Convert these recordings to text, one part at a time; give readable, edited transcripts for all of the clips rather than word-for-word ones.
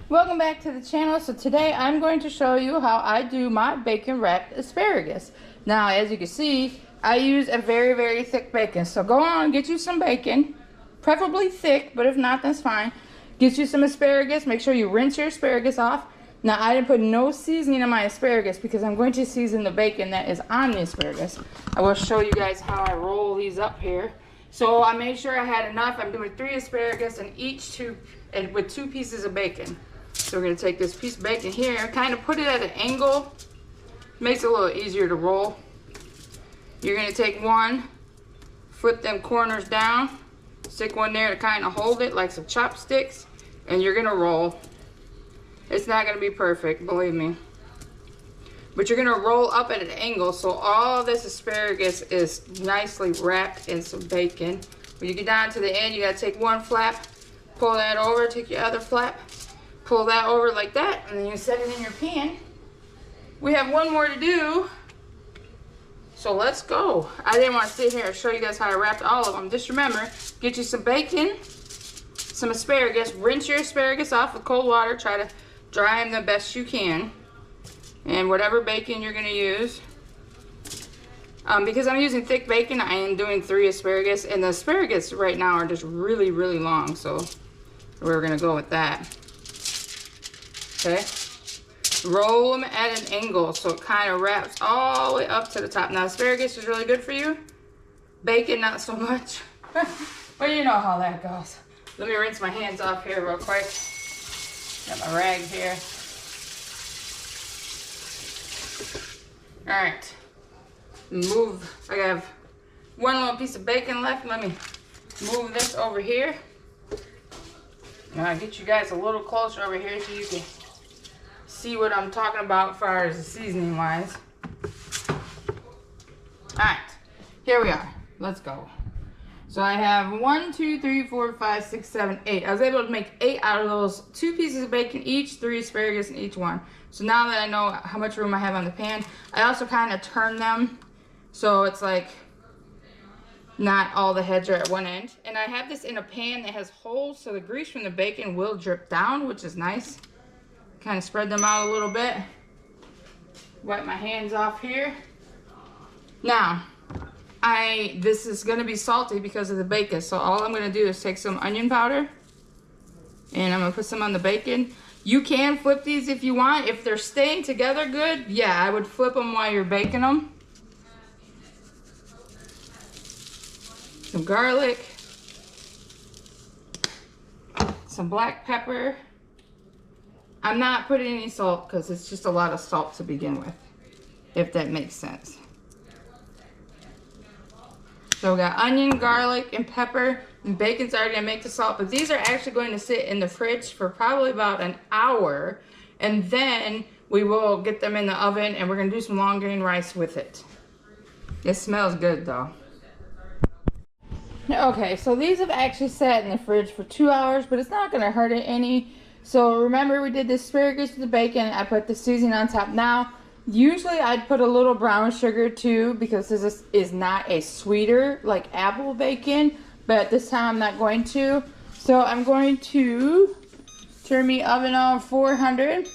Welcome back to the channel. So today I'm going to show you how I do my bacon wrapped asparagus. Now as you can see, I use a very thick bacon. So go on and get you some bacon, preferably thick, but if not, that's fine. Get you some asparagus. Make sure you rinse your asparagus off. Now I didn't put no seasoning on my asparagus because I'm going to season the bacon that is on the asparagus. I will show you guys how I roll these up here. So I made sure I had enough. I'm doing 3 asparagus and with 2 pieces of bacon. So we're going to take this piece of bacon here, kind of put it at an angle. Makes it a little easier to roll. You're going to take one, flip them corners down, stick one there to kind of hold it like some chopsticks, and you're going to roll. It's not going to be perfect, believe me. But you're going to roll up at an angle so all this asparagus is nicely wrapped in some bacon. When you get down to the end, you got to take one flap, pull that over, take your other flap, pull that over like that, and then you set it in your pan. We have one more to do, so let's go. I didn't want to sit here and show you guys how I wrapped all of them. Just remember, get you some bacon, some asparagus, rinse your asparagus off with cold water, try to dry them the best you can, and whatever bacon you're going to use. Because I'm using thick bacon, I am doing 3 asparagus, and the asparagus right now are just really long, so we're going to go with that. Okay, roll them at an angle so it kind of wraps all the way up to the top. Now asparagus is really good for you, bacon not so much. But you know how that goes. Let me rinse my hands off here real quick. Got my rag here. All right, move. I have one little piece of bacon left. Let me move this over here. Now I'll get you guys a little closer over here so you can see what I'm talking about as far as the seasoning wise. Alright, here we are. Let's go. So I have 1, 2, 3, 4, 5, 6, 7, 8. I was able to make 8 out of those 2 pieces of bacon each, 3 asparagus in each one. So now that I know how much room I have on the pan, I also kind of turn them so it's like not all the heads are at one end. And I have this in a pan that has holes so the grease from the bacon will drip down, which is nice. Kind of spread them out a little bit. Wipe my hands off here. Now, this is going to be salty because of the bacon. So all I'm going to do is take some onion powder. And I'm going to put some on the bacon. You can flip these if you want. If they're staying together good, yeah, I would flip them while you're baking them. Some garlic. Some black pepper. I'm not putting any salt because it's just a lot of salt to begin with, if that makes sense. So we got onion, garlic, and pepper, and bacon's already gonna make the salt, but these are actually going to sit in the fridge for probably about an hour, and then we will get them in the oven and we're gonna do some long grain rice with it. It smells good though. Okay, so these have actually sat in the fridge for 2 hours, but it's not gonna hurt it any. So remember we did the asparagus with the bacon. I put the seasoning on top. Now, usually I'd put a little brown sugar too because this is not a sweeter like apple bacon. But this time I'm not going to. So I'm going to turn the oven on 400.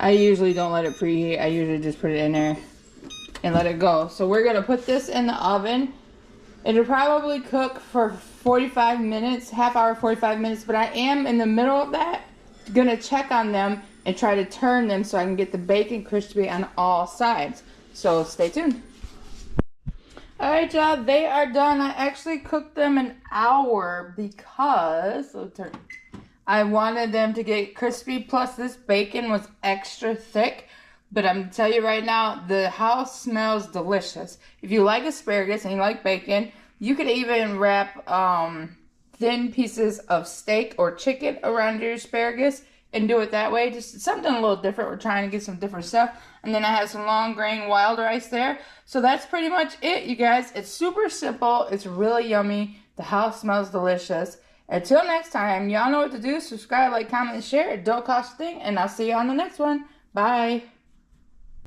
I usually don't let it preheat. I usually just put it in there and let it go. So we're going to put this in the oven. It'll probably cook for 45 minutes, half hour, 45 minutes, but I am in the middle of that gonna check on them and try to turn them so I can get the bacon crispy on all sides. So stay tuned. Alright y'all, they are done. I actually cooked them an hour because I wanted them to get crispy, plus this bacon was extra thick. But I'm gonna tell you right now, the house smells delicious. If you like asparagus and you like bacon, you could even wrap thin pieces of steak or chicken around your asparagus and do it that way. Just something a little different. We're trying to get some different stuff. And then I have some long grain wild rice there. So that's pretty much it, you guys. It's super simple. It's really yummy. The house smells delicious. Until next time, y'all know what to do. Subscribe, like, comment, and share. It don't cost a thing. And I'll see you on the next one. Bye.